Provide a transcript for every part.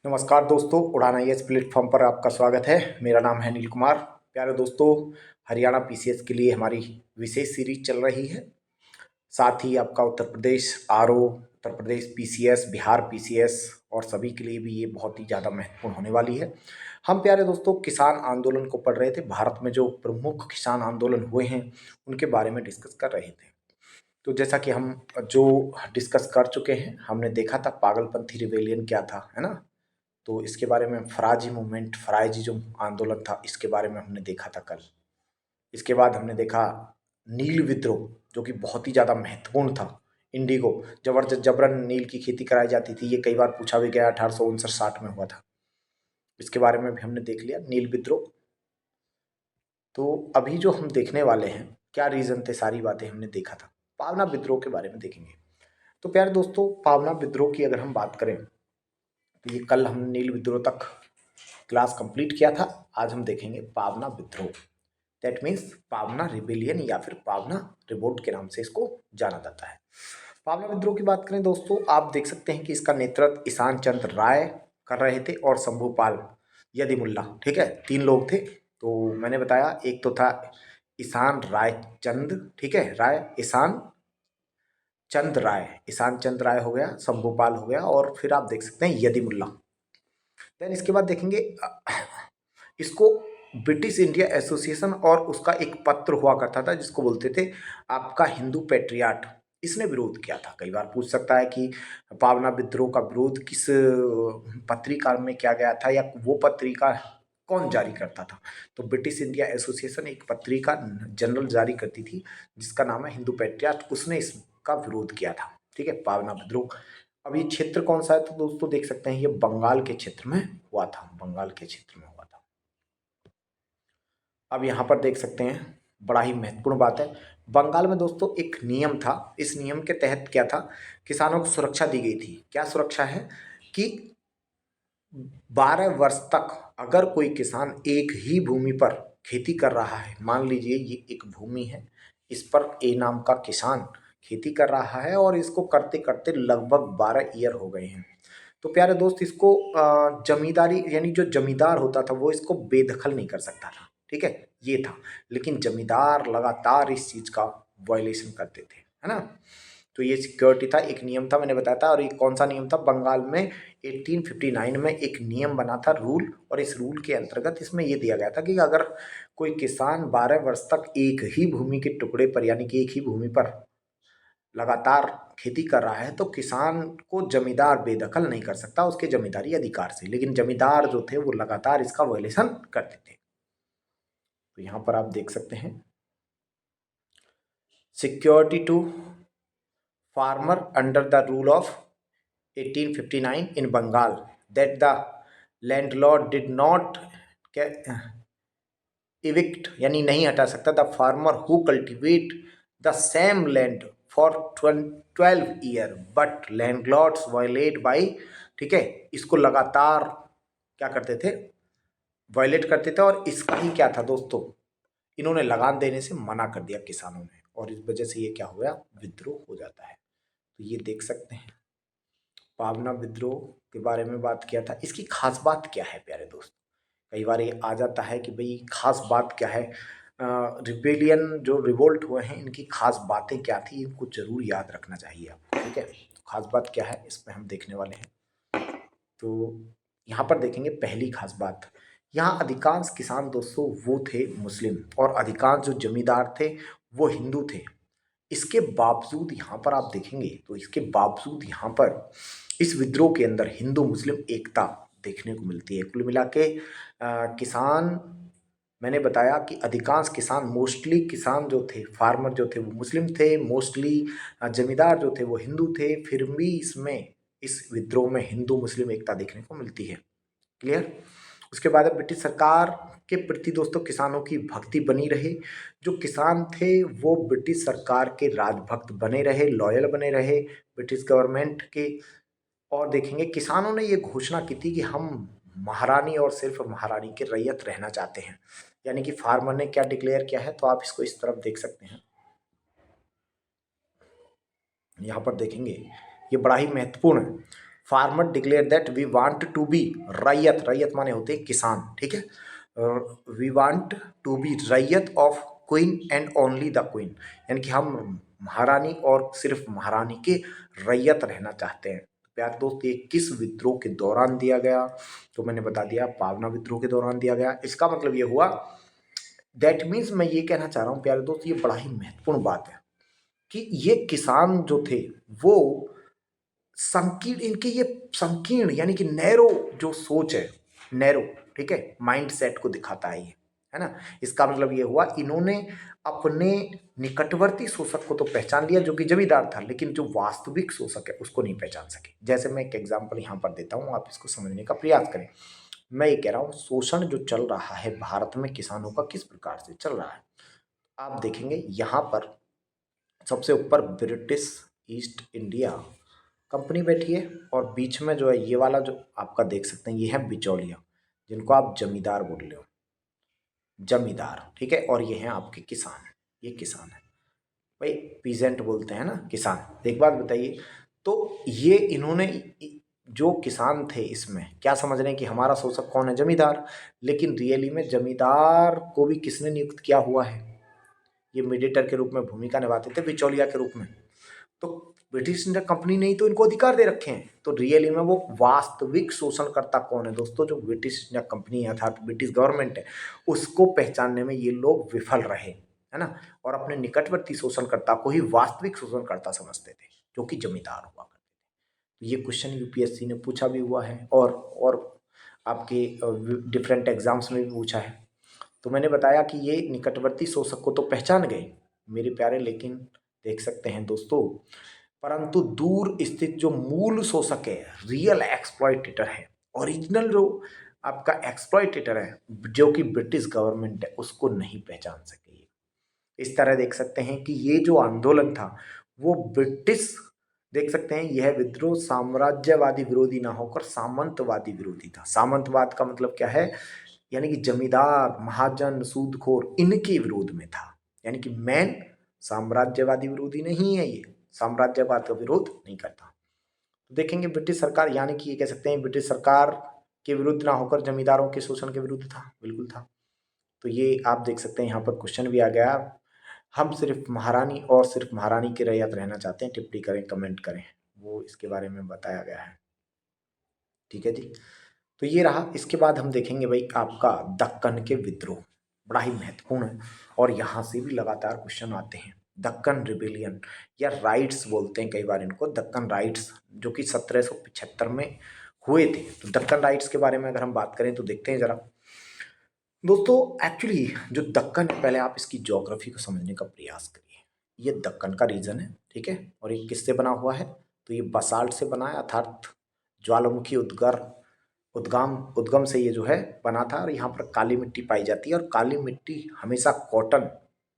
नमस्कार दोस्तों, उड़ान आईएएस प्लेटफॉर्म पर आपका स्वागत है। मेरा नाम है नील कुमार। प्यारे दोस्तों, हरियाणा पीसीएस के लिए हमारी विशेष सीरीज चल रही है। साथ ही आपका Uttar Pradesh RO, Uttar Pradesh PCS, Bihar PCS और सभी के लिए भी ये बहुत ही ज़्यादा महत्वपूर्ण होने वाली है। हम प्यारे दोस्तों किसान आंदोलन को पढ़ रहे थे। भारत में जो प्रमुख किसान आंदोलन हुए हैं उनके बारे में डिस्कस कर रहे थे। तो जैसा कि हम जो डिस्कस कर चुके हैं, हमने देखा था पागलपंथी रिवेलियन क्या था, है ना। तो इसके बारे में फराजी मूवमेंट, फराजी जो आंदोलन था, इसके बारे में हमने देखा था कल। इसके बाद हमने देखा नील विद्रोह, जो कि बहुत ही ज़्यादा महत्वपूर्ण था। इंडिगो, जबरदस्त जबरन नील की खेती कराई जाती थी, ये कई बार पूछा भी गया। 1859-60 में हुआ था। इसके बारे में भी हमने देख लिया, नील विद्रोह। तो अभी जो हम देखने वाले हैं, क्या रीज़न थे, सारी बातें हमने देखा था। पावना विद्रोह के बारे में देखेंगे। तो प्यारे दोस्तों, पावना विद्रोह की अगर हम बात करें तो ये कल हमने नील विद्रोह तक क्लास कंप्लीट किया था। आज हम देखेंगे पावना विद्रोह, दैट मीन्स पावना रिबेलियन या फिर पावना रिवोल्ट के नाम से इसको जाना जाता है। पावना विद्रोह की बात करें दोस्तों, आप देख सकते हैं कि इसका नेतृत्व ईशान चंद्र राय कर रहे थे और शंभूपाल यदिमुल्ला, ठीक है, 3 लोग थे। तो मैंने बताया, एक तो था ईशान राय चंद, ठीक है, राय ईशान चंद राय, ईशान चंद राय हो गया, शंभूपाल हो गया, और फिर आप देख सकते हैं यदिमुल्ला। देन इसके बाद देखेंगे इसको ब्रिटिश इंडिया एसोसिएशन और उसका एक पत्र हुआ करता था जिसको बोलते थे आपका हिंदू पैट्रियाट, इसने विरोध किया था। कई बार पूछ सकता है कि पावना विद्रोह का विरोध किस पत्रिका में किया गया था या वो पत्रिका कौन जारी करता था। तो ब्रिटिश इंडिया एसोसिएशन एक पत्रिका जनरल जारी करती थी जिसका नाम है हिंदू पैट्रियाट, उसने इसका विरोध किया था, ठीक है, पावना विद्रोह। अब ये क्षेत्र कौन सा है, तो दोस्तों देख सकते हैं ये बंगाल के क्षेत्र में हुआ था, बंगाल के क्षेत्र में हुआ था। अब यहाँ पर देख सकते हैं, बड़ा ही महत्वपूर्ण बात है। बंगाल में दोस्तों एक नियम था, इस नियम के तहत क्या था, किसानों को सुरक्षा दी गई थी। क्या सुरक्षा है कि 12 वर्ष तक अगर कोई किसान एक ही भूमि पर खेती कर रहा है, मान लीजिए ये एक भूमि है, इस पर ए नाम का किसान खेती कर रहा है और इसको करते करते लगभग 12 ईयर हो गए हैं। तो प्यारे दोस्त, इसको जमींदारी यानी जो जमींदार होता था वो इसको बेदखल नहीं कर सकता था, ठीक है, ये था। लेकिन जमींदार लगातार इस चीज़ का वायलेशन करते थे, है ना। तो ये सिक्योरिटी था, एक नियम था, मैंने बताया था। और ये कौन सा नियम था, बंगाल में 1859 में एक नियम बना था, रूल। और इस रूल के अंतर्गत इसमें ये दिया गया था कि अगर कोई किसान 12 वर्ष तक एक ही भूमि के टुकड़े पर यानी कि एक ही भूमि पर लगातार खेती कर रहा है तो किसान को जमींदार बेदखल नहीं कर सकता उसके जमींदारी अधिकार से। लेकिन जमींदार जो थे वो लगातार इसका वायलेशन करते थे। तो यहाँ पर आप देख सकते हैं, security to farmer under the rule of 1859 in Bengal that the landlord did not evict यानी नहीं हटा सकता the farmer who cultivate the same land for 12 year but landlords violate by, ठीक है, इसको लगातार क्या करते थे, वायलेट करते थे। और इसका ही क्या था दोस्तों, इन्होंने लगान देने से मना कर दिया किसानों ने, और इस वजह से ये क्या हो गया, विद्रोह हो जाता है। तो ये देख सकते हैं, पावना विद्रोह के बारे में बात किया था। इसकी खास बात क्या है प्यारे दोस्त, कई बार ये आ जाता है कि भाई खास बात क्या है, रिबेलियन जो रिवोल्ट हुए हैं इनकी खास बातें क्या थी, इनको जरूर याद रखना चाहिए आपको, ठीक है। तो खास बात क्या है इसमें हम देखने वाले हैं। तो यहाँ पर देखेंगे पहली खास बात, यहाँ अधिकांश किसान दोस्तों वो थे मुस्लिम और अधिकांश जो जमींदार थे वो हिंदू थे। इसके बावजूद यहाँ पर आप देखेंगे तो इसके बावजूद यहाँ पर इस विद्रोह के अंदर हिंदू मुस्लिम एकता देखने को मिलती है। कुल मिला के किसान, मैंने बताया कि अधिकांश किसान, मोस्टली किसान जो थे, फार्मर जो थे वो मुस्लिम थे, मोस्टली जमींदार जो थे वो हिंदू थे। फिर भी इसमें इस विद्रोह में हिंदू मुस्लिम एकता देखने को मिलती है। क्लियर। उसके बाद ब्रिटिश सरकार के प्रति दोस्तों किसानों की भक्ति बनी रही। जो किसान थे वो ब्रिटिश सरकार के राजभक्त बने रहे, लॉयल बने रहे ब्रिटिश गवर्नमेंट के। और देखेंगे किसानों ने ये घोषणा की थी कि हम महारानी और सिर्फ महारानी के रैयत रहना चाहते हैं। यानी कि फार्मर ने क्या डिक्लेयर किया है, तो आप इसको इस तरफ देख सकते हैं। यहाँ पर देखेंगे ये बड़ा ही महत्वपूर्ण है। Farmer declare that we want to be ryot, ryot माने होते हैं किसान, ठीक है। We want to be ryot of queen and only the queen, यानी कि हम महारानी और सिर्फ महारानी के रैयत रहना चाहते हैं। प्यारे दोस्त, ये किस विद्रोह के दौरान दिया गया? तो मैंने बता दिया, पावना विद्रोह के दौरान दिया गया। इसका मतलब ये हुआ, दैट मीन्स मैं ये कहना चाह रहा हूँ प्यारे दोस्त, ये बड़ा ही महत्वपूर्ण बात है कि ये किसान जो थे वो संकीर्ण, इनके ये संकीर्ण यानी कि नैरो जो सोच है, नैरो, ठीक है, माइंड सेट को दिखाता है ये, है ना। इसका मतलब ये हुआ, इन्होंने अपने निकटवर्ती शोषक को तो पहचान लिया जो कि जमींदार था, लेकिन जो वास्तविक शोषक है उसको नहीं पहचान सके। जैसे मैं एक एग्जांपल यहाँ पर देता हूँ, आप इसको समझने का प्रयास करें। मैं ये कह रहा हूँ, शोषण जो चल रहा है भारत में किसानों का, किस प्रकार से चल रहा है आप देखेंगे। यहाँ पर सबसे ऊपर ब्रिटिश ईस्ट इंडिया कंपनी बैठी है, और बीच में जो है ये वाला जो आपका देख सकते हैं, ये है बिचौलिया, जिनको आप जमींदार बोल रहे हो, जमींदार, ठीक है। और ये हैं आपके किसान, ये किसान है भाई, पीजेंट बोलते हैं ना किसान। एक बात बताइए, तो ये इन्होंने जो किसान थे इसमें क्या समझ रहे हैं कि हमारा शोषक कौन है? जमींदार। लेकिन रियली में जमींदार को भी किसने नियुक्त किया हुआ है? ये मीडिएटर के रूप में भूमिका निभाते थे, बिचौलिया के रूप में। तो ब्रिटिश इंडिया कंपनी ने ही तो इनको अधिकार दे रखे हैं। तो रियली में वो वास्तविक शोषणकर्ता कौन है दोस्तों? जो ब्रिटिश इंडिया कंपनी है, अर्थात ब्रिटिश गवर्नमेंट है, उसको पहचानने में ये लोग विफल रहे, है ना। और अपने निकटवर्ती शोषणकर्ता को ही वास्तविक शोषणकर्ता समझते थे, जो कि जमींदार हुआ करते थे। तो ये क्वेश्चन यूपीएससी ने पूछा भी हुआ है, और आपके डिफरेंट एग्जाम्स में भी पूछा है। तो मैंने बताया कि ये निकटवर्ती शोषक को तो पहचान गए मेरे प्यारे, लेकिन देख सकते हैं दोस्तों, परंतु दूर स्थित जो मूल शोषक है, रियल एक्सप्लॉइटेटर है, ओरिजिनल जो आपका एक्सप्लॉइटेटर है, जो कि ब्रिटिश गवर्नमेंट है, उसको नहीं पहचान सके। इस तरह देख सकते हैं कि ये जो आंदोलन था वो ब्रिटिश, देख सकते हैं यह विद्रोह साम्राज्यवादी विरोधी ना होकर सामंतवादी विरोधी था। सामंतवाद का मतलब क्या है? यानी कि जमींदार, महाजन, सूदखोर, इनके विरोध में था। यानी कि मैन साम्राज्यवादी विरोधी नहीं है, ये साम्राज्यवाद का विरोध नहीं करता। तो देखेंगे ब्रिटिश सरकार, यानी कि ये कह सकते हैं ब्रिटिश सरकार के विरुद्ध ना होकर जमींदारों के शोषण के विरुद्ध था, बिल्कुल था। तो ये आप देख सकते हैं यहाँ पर क्वेश्चन भी आ गया, हम सिर्फ महारानी और सिर्फ महारानी के रैयत रहना चाहते हैं। टिप्पणी करें, कमेंट करें, वो इसके बारे में बताया गया है, ठीक है जी। तो ये रहा। इसके बाद हम देखेंगे भाई आपका दक्कन के विद्रोह, बड़ा ही महत्वपूर्ण है, और यहाँ से भी लगातार क्वेश्चन आते हैं। दक्कन रिबेलियन या राइट्स बोलते हैं कई बार इनको, दक्कन राइट्स, जो कि 1775 में हुए थे। तो दक्कन राइट्स के बारे में अगर हम बात करें तो देखते हैं जरा दोस्तों। एक्चुअली जो दक्कन है, पहले आप इसकी ज्योग्राफी को समझने का प्रयास करिए। ये दक्कन का रीजन है, ठीक है, और ये किससे बना हुआ है? तो ये बसाल्ट से बना है, अर्थात ज्वालामुखी उद्गम से ये जो है बना था। और यहाँ पर काली मिट्टी पाई जाती है, और काली मिट्टी हमेशा कॉटन,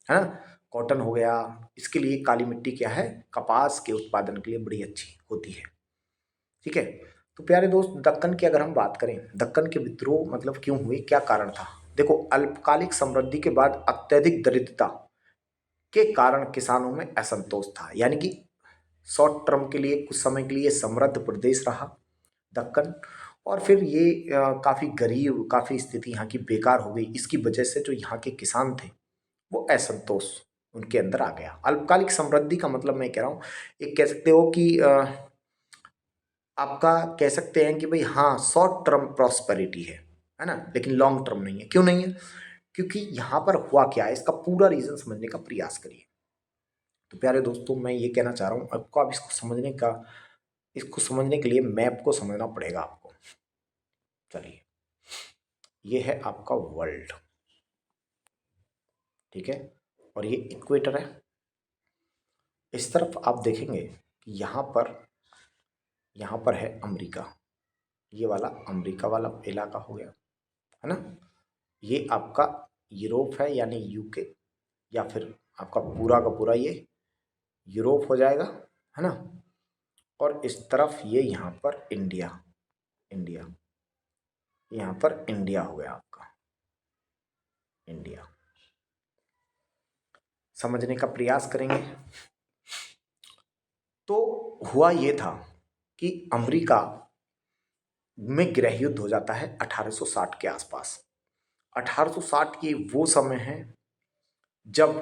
है ना, कॉटन हो गया, इसके लिए काली मिट्टी क्या है? कपास के उत्पादन के लिए बड़ी अच्छी होती है, ठीक है। तो प्यारे दोस्त, दक्कन की अगर हम बात करें, दक्कन के विद्रोह मतलब क्यों हुए, क्या कारण था? देखो, अल्पकालिक समृद्धि के बाद अत्यधिक दरिद्रता के कारण किसानों में असंतोष था। यानी कि शॉर्ट टर्म के लिए, कुछ समय के लिए समृद्ध प्रदेश रहा दक्कन, और फिर ये काफ़ी गरीब, काफ़ी स्थिति यहाँ की बेकार हो गई। इसकी वजह से जो यहाँ के किसान थे वो असंतोष उनके अंदर आ गया। अल्पकालिक समृद्धि का मतलब मैं कह रहा हूँ, एक कह सकते हो कि आपका कह सकते हैं कि भाई हाँ, शॉर्ट टर्म प्रॉस्पेरिटी है ना, लेकिन लॉन्ग टर्म नहीं है। क्यों नहीं है? क्योंकि यहाँ पर हुआ क्या है, इसका पूरा रीजन समझने का प्रयास करिए। तो प्यारे दोस्तों, मैं ये कहना चाह रहा हूँ आपको, आप इसको समझने के लिए मैप को समझना पड़ेगा आपको। चलिए, ये है आपका वर्ल्ड, ठीक है, और ये इक्वेटर है। इस तरफ आप देखेंगे कि यहाँ पर है अमेरिका, ये वाला अमेरिका वाला इलाका हो गया, है ना। ये आपका यूरोप है, यानी यूके, या फिर आपका पूरा का पूरा ये यूरोप हो जाएगा, है ना। और इस तरफ ये यहाँ पर इंडिया, इंडिया, यहाँ पर इंडिया हो गया आपका, इंडिया। समझने का प्रयास करेंगे। तो हुआ ये था कि अमेरिका में गृह युद्ध हो जाता है 1860 के आसपास। 1860 की वो समय है जब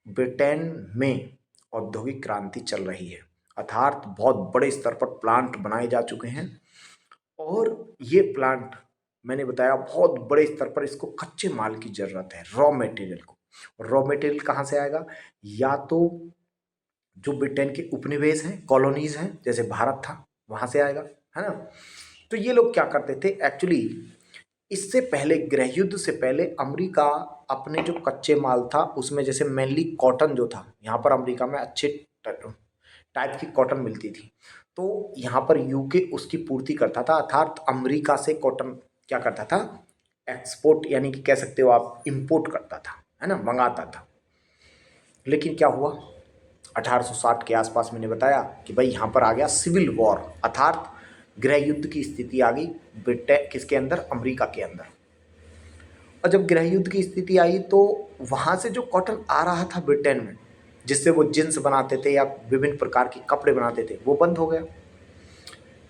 ब्रिटेन में औद्योगिक क्रांति चल रही है, अर्थात बहुत बड़े स्तर पर प्लांट बनाए जा चुके हैं और ये प्लांट मैंने बताया बहुत बड़े स्तर पर इसको कच्चे माल की जरूरत है, रॉ मटेरियल को। रॉ मटेरियल कहाँ से आएगा? या तो जो ब्रिटेन के उपनिवेश हैं, कॉलोनीज हैं, जैसे भारत था, वहां से आएगा, है ना। तो ये लोग क्या करते थे एक्चुअली, इससे पहले गृह युद्ध से पहले अमेरिका अपने जो कच्चे माल था उसमें जैसे मेनली कॉटन जो था, यहाँ पर अमेरिका में अच्छे टाइप की कॉटन मिलती थी, तो यहाँ पर यूके उसकी पूर्ति करता था, अर्थात अमेरिका से कॉटन क्या करता था, एक्सपोर्ट यानी कि कह सकते हो आप इंपोर्ट करता था, है ना, मंगाता था। लेकिन क्या हुआ 1860 के आसपास मैंने बताया कि भाई यहाँ पर आ गया सिविल वॉर, अर्थात गृह युद्ध की स्थिति आ गई ब्रिटेन किसके अंदर, अमेरिका के अंदर। और जब गृह युद्ध की स्थिति आई तो वहाँ से जो कॉटन आ रहा था ब्रिटेन में, जिससे वो जींस बनाते थे या विभिन्न प्रकार के कपड़े बनाते थे, वो बंद हो गया।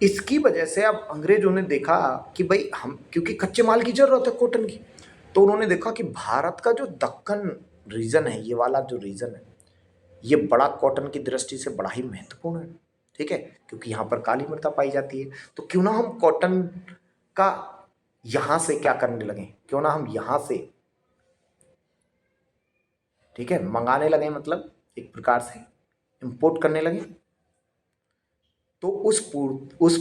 इसकी वजह से अब अंग्रेजों ने देखा कि भाई हम, क्योंकि कच्चे माल की जरूरत है कॉटन की, तो उन्होंने देखा कि भारत का जो दक्कन रीजन है, ये वाला जो रीजन है, ये बड़ा कॉटन की दृष्टि से बड़ा ही महत्वपूर्ण है, ठीक है, क्योंकि यहाँ पर काली मृदा पाई जाती है। तो क्यों ना हम कॉटन का यहाँ से क्या करने लगे, क्यों ना हम यहाँ से, ठीक है, मंगाने लगे, मतलब एक प्रकार से इंपोर्ट करने लगे। तो उस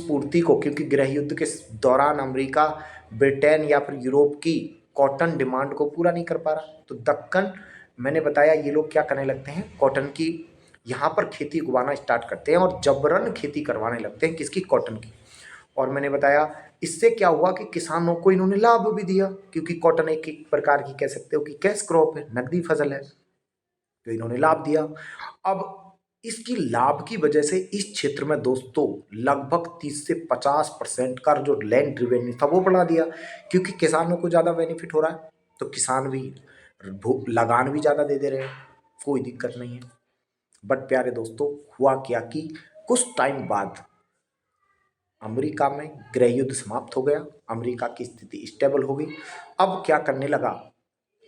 पूर्ति को, क्योंकि गृह युद्ध के दौरान अमेरिका ब्रिटेन या फिर यूरोप की कॉटन डिमांड को पूरा नहीं कर पा रहा, तो दक्कन मैंने बताया ये लोग क्या करने लगते हैं, कॉटन की यहाँ पर खेती उगाना स्टार्ट करते हैं और जबरन खेती करवाने लगते हैं, किसकी, कॉटन की। और मैंने बताया इससे क्या हुआ कि किसानों को इन्होंने लाभ भी दिया, क्योंकि कॉटन एक प्रकार की कह सकते हो कि कैश क्रॉप है, नकदी फसल है, तो इन्होंने लाभ दिया। अब इसकी लाभ की वजह से इस क्षेत्र में दोस्तों लगभग 30 से 50% का जो लैंड रिवेन्यू था वो बढ़ा दिया, क्योंकि किसानों को ज़्यादा बेनिफिट हो रहा है, तो किसान भी लगान भी ज़्यादा दे रहे हैं, कोई दिक्कत नहीं है। बट प्यारे दोस्तों हुआ क्या कि कुछ टाइम बाद अमेरिका में गृह युद्ध समाप्त हो गया, अमेरिका की स्थिति स्टेबल हो गई। अब क्या करने लगा,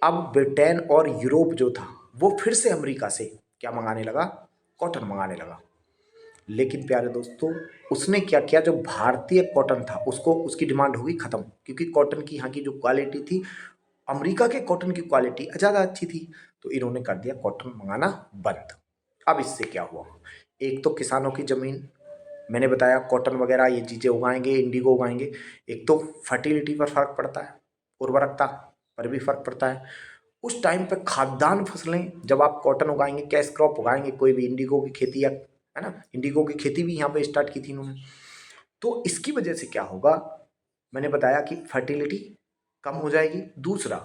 अब ब्रिटेन और यूरोप जो था वो फिर से अमेरिका से क्या मंगाने लगा, कॉटन मंगाने लगा। लेकिन प्यारे दोस्तों उसने क्या किया, जो भारतीय कॉटन था उसको, उसकी डिमांड हो गई खत्म, क्योंकि कॉटन की यहाँ की जो क्वालिटी थी, अमेरिका के कॉटन की क्वालिटी ज़्यादा अच्छी थी, तो इन्होंने कर दिया कॉटन मंगाना बंद। अब इससे क्या हुआ, एक तो किसानों की ज़मीन, मैंने बताया कॉटन वगैरह ये चीज़ें उगाएंगे, इंडिगो उगाएंगे, एक तो फर्टिलिटी पर फर्क पड़ता है, उर्वरकता पर भी फर्क पड़ता है। उस टाइम पे खाद्यान्न फसलें, जब आप कॉटन उगाएंगे, कैश क्रॉप उगाएंगे, कोई भी इंडिगो की खेती, या है ना, इंडिगो की खेती भी यहाँ पे स्टार्ट की थी इन्होंने, तो इसकी वजह से क्या होगा, मैंने बताया कि फर्टिलिटी कम हो जाएगी, दूसरा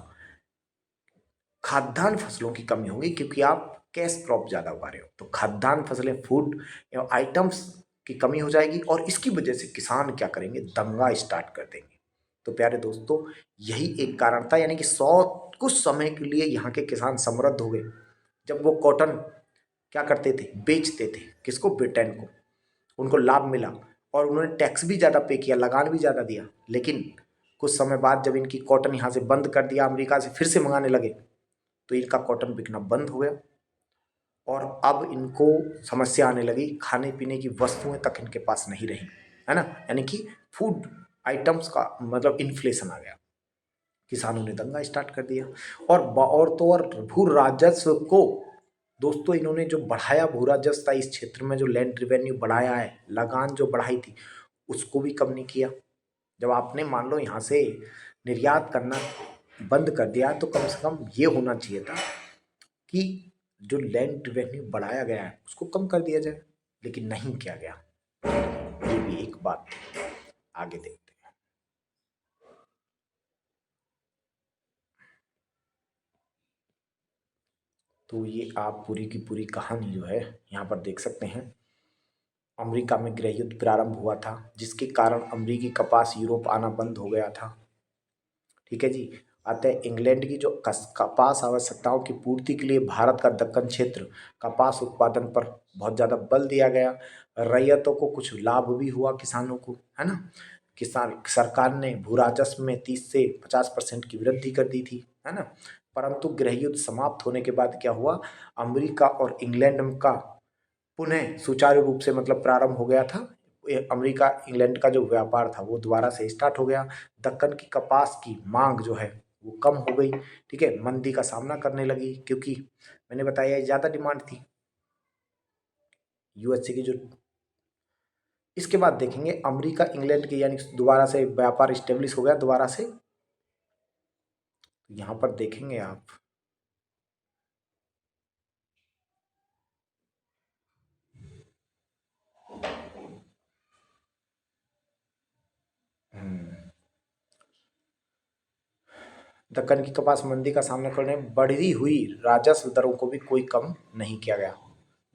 खाद्यान्न फसलों की कमी होगी, क्योंकि आप कैश क्रॉप ज़्यादा उगा रहे हो, तो खाद्यान्न फसलें, फूड आइटम्स की कमी हो जाएगी, और इसकी वजह से किसान क्या करेंगे, दंगा स्टार्ट कर देंगे। तो प्यारे दोस्तों यही एक कारण था, यानी कि कुछ समय के लिए यहाँ के किसान समृद्ध हो गए, जब वो कॉटन क्या करते थे, बेचते थे, किसको, ब्रिटेन को, उनको लाभ मिला और उन्होंने टैक्स भी ज़्यादा पे किया, लगान भी ज़्यादा दिया। लेकिन कुछ समय बाद जब इनकी कॉटन यहाँ से बंद कर दिया, अमेरिका से फिर से मंगाने लगे, तो इनका कॉटन बिकना बंद हो गया और अब इनको समस्या आने लगी, खाने पीने की वस्तुएं तक इनके पास नहीं रही, है ना, यानी कि फूड आइटम्स का मतलब इन्फ्लेशन आ गया, किसानों ने दंगा स्टार्ट कर दिया। और तो और भू राजस्व को दोस्तों इन्होंने जो बढ़ाया, भू राजस्व था इस क्षेत्र में, जो लैंड रिवेन्यू बढ़ाया है, लगान जो बढ़ाई थी, उसको भी कम नहीं किया। जब आपने मान लो यहाँ से निर्यात करना बंद कर दिया, तो कम से कम ये होना चाहिए था कि जो लैंड रिवेन्यू बढ़ाया गया है उसको कम कर दिया जाए, लेकिन नहीं किया गया। ये भी एक बात, आगे देखते हैं। तो ये आप पूरी की पूरी कहानी जो है यहाँ पर देख सकते हैं। अमेरिका में गृह युद्ध प्रारंभ हुआ था, जिसके कारण अमेरिकी कपास यूरोप आना बंद हो गया था, ठीक है जी। अतः इंग्लैंड की जो कपास आवश्यकताओं की पूर्ति के लिए भारत का दक्कन क्षेत्र कपास उत्पादन पर बहुत ज़्यादा बल दिया गया। रैयतों को कुछ लाभ भी हुआ, किसानों को, है ना। किसान सरकार ने भू राजस्व में 30 से 50% की वृद्धि कर दी थी, है ना। परंतु गृह युद्ध समाप्त होने के बाद क्या हुआ, अमेरिका और इंग्लैंड का पुनः सुचारू रूप से मतलब प्रारंभ हो गया था। अमेरिका इंग्लैंड का जो व्यापार था वो दोबारा से स्टार्ट हो गया। दक्कन की कपास की मांग जो है वो कम हो गई, ठीक है, मंदी का सामना करने लगी, क्योंकि मैंने बताया ज़्यादा डिमांड थी यूएसए की जो। इसके बाद देखेंगे अमेरिका इंग्लैंड के यानी दोबारा से व्यापार स्टेब्लिश हो गया दोबारा से। यहाँ पर देखेंगे आप दक्कन की कपास मंदी का सामना करने में बढ़ी हुई राजस्व दरों को भी कोई कम नहीं किया गया।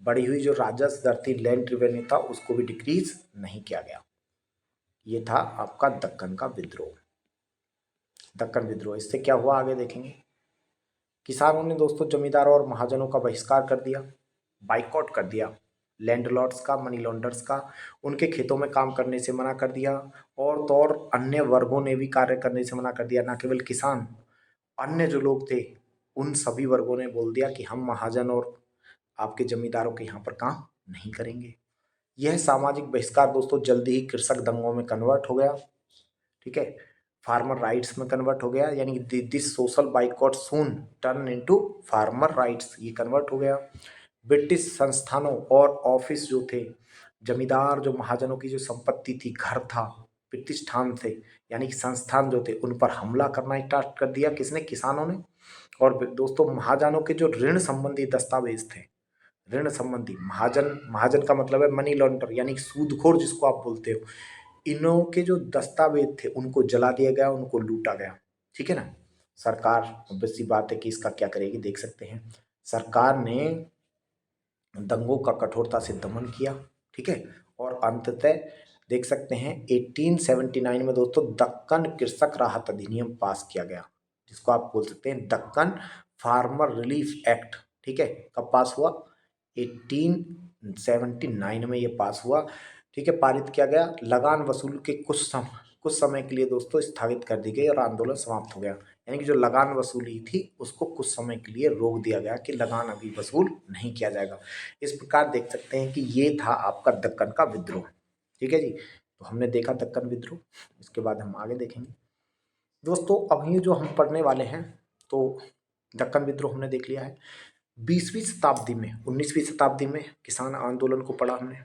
बढ़ी हुई जो राजस्व दर थी, लैंड रेवेन्यू था, उसको भी डिक्रीज नहीं किया गया। ये था आपका दक्कन का विद्रोह, दक्कन विद्रोह। इससे क्या हुआ आगे देखेंगे। किसानों ने दोस्तों जमींदारों और महाजनों का बहिष्कार कर दिया, बाइकआउट कर दिया, लैंडलॉर्ड्स का, मनी लॉन्डर्स का, उनके खेतों में काम करने से मना कर दिया। और तो और अन्य वर्गों ने भी कार्य करने से मना कर दिया, ना केवल किसान, अन्य जो लोग थे उन सभी वर्गों ने बोल दिया कि हम महाजन और आपके जमींदारों के यहाँ पर काम नहीं करेंगे। यह सामाजिक बहिष्कार दोस्तों जल्दी ही कृषक दंगों में कन्वर्ट हो गया, ठीक है, फार्मर राइट्स में कन्वर्ट हो गया, यानी this social boycott soon turn into farmer rights, ये कन्वर्ट हो गया। ब्रिटिश संस्थानों और ऑफिस जो थे, जमींदार जो महाजनों की जो संपत्ति थी, घर था, प्रतिष्ठान थे, यानी कि संस्थान जो थे, उन पर हमला करना स्टार्ट कर दिया, किसने, किसानों ने। और दोस्तों महाजनों के जो ऋण संबंधी दस्तावेज थे, ऋण संबंधी, महाजन, महाजन का मतलब है मनी लॉन्डर यानी सूदखोर जिसको आप बोलते हो, इनों के जो दस्तावेज थे उनको जला दिया गया, उनको लूटा गया, ठीक है ना। सरकार, ऑब्वियस सी बात है कि इसका क्या करेगी, देख सकते हैं सरकार ने दंगों का कठोरता से दमन किया, ठीक है। और अंततः देख सकते हैं 1879 में दोस्तों दक्कन कृषक राहत अधिनियम पास किया गया, जिसको आप बोल सकते हैं दक्कन फार्मर रिलीफ एक्ट, ठीक है। कब पास हुआ, 1879 में ये पास हुआ, ठीक है, पारित किया गया। लगान वसूल के कुछ समय के लिए दोस्तों स्थगित कर दी गई और आंदोलन समाप्त हो गया, यानी कि जो लगान वसूली थी उसको कुछ समय के लिए रोक दिया गया कि लगान अभी वसूल नहीं किया जाएगा। इस प्रकार देख सकते हैं कि ये था आपका दक्कन का विद्रोह, ठीक है जी। तो हमने देखा दक्कन विद्रोह, इसके बाद हम आगे देखेंगे दोस्तों। अब ये जो हम पढ़ने वाले हैं, तो दक्कन विद्रोह हमने देख लिया है। 20वीं शताब्दी में, 19वीं शताब्दी में किसान आंदोलन को पढ़ा हमने।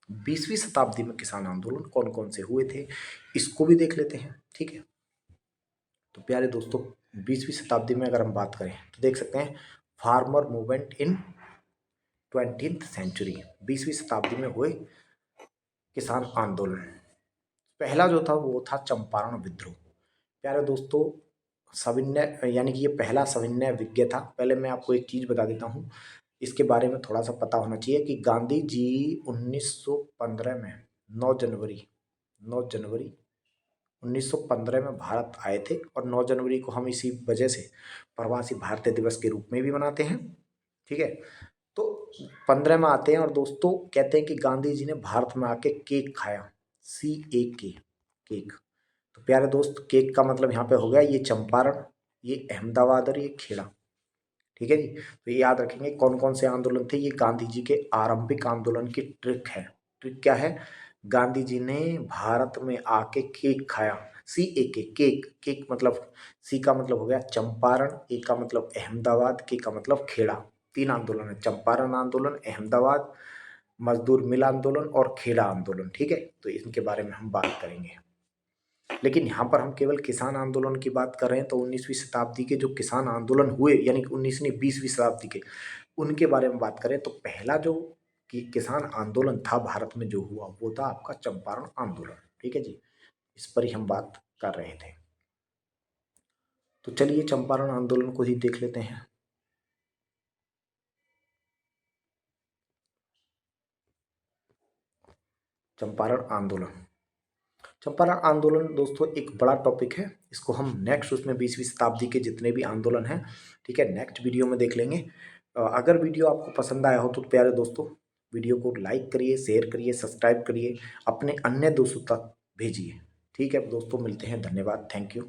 20वीं शताब्दी में किसान आंदोलन कौन कौन से हुए थे इसको भी देख लेते हैं, ठीक है। तो प्यारे दोस्तों 20वीं शताब्दी में अगर हम बात करें तो देख सकते हैं farmer movement in 20th century, 20वीं शताब्दी में हुए किसान आंदोलन। पहला जो था वो था चंपारण विद्रोह। प्यारे दोस्तों सविनय, यानी कि ये पहला सविनय विज्ञ था। पहले मैं आपको एक चीज़ बता देता हूँ, इसके बारे में थोड़ा सा पता होना चाहिए कि गांधी जी 1915 में 9 जनवरी 1915 में भारत आए थे, और 9 जनवरी को हम इसी वजह से प्रवासी भारतीय दिवस के रूप में भी मनाते हैं, ठीक है। तो 15 में आते हैं और दोस्तों कहते हैं कि गांधी जी ने भारत में आके केक खाया, CAK, केक। तो प्यारे दोस्त केक का मतलब यहाँ पे हो गया ये चंपारण, ये अहमदाबाद और ये खेड़ा, ठीक है जी। तो ये याद रखेंगे कौन कौन से आंदोलन थे, ये गांधी जी के आरंभिक आंदोलन की ट्रिक है। ट्रिक क्या है, गांधी जी ने भारत में आके केक खाया, CAK, केक, केक मतलब सी का मतलब हो गया चंपारण, ए का मतलब अहमदाबाद, के का मतलब खेड़ा। तीन आंदोलन है, चंपारण आंदोलन, अहमदाबाद मजदूर मिल आंदोलन और खेड़ा आंदोलन, ठीक है। तो इनके बारे में हम बात करेंगे, लेकिन यहाँ पर हम केवल किसान आंदोलन की बात कर रहे हैं। तो 19वीं शताब्दी के जो किसान आंदोलन हुए, यानी कि 19वीं 20वीं शताब्दी के, उनके बारे में बात करें तो पहला जो कि किसान आंदोलन था भारत में जो हुआ वो था आपका चंपारण आंदोलन, ठीक है जी। इस पर ही हम बात कर रहे थे। तो चलिए चंपारण आंदोलन को ही देख लेते हैं। चंपारण आंदोलन, चंपारण आंदोलन दोस्तों एक बड़ा टॉपिक है, इसको हम नेक्स्ट उसमें 20वीं शताब्दी के जितने भी आंदोलन हैं, ठीक है, नेक्स्ट वीडियो में देख लेंगे। अगर वीडियो आपको पसंद आया हो तो प्यारे दोस्तों वीडियो को लाइक करिए, शेयर करिए, सब्सक्राइब करिए, अपने अन्य दोस्तों तक भेजिए। ठीक है दोस्तों, मिलते हैं, धन्यवाद, थैंक यू।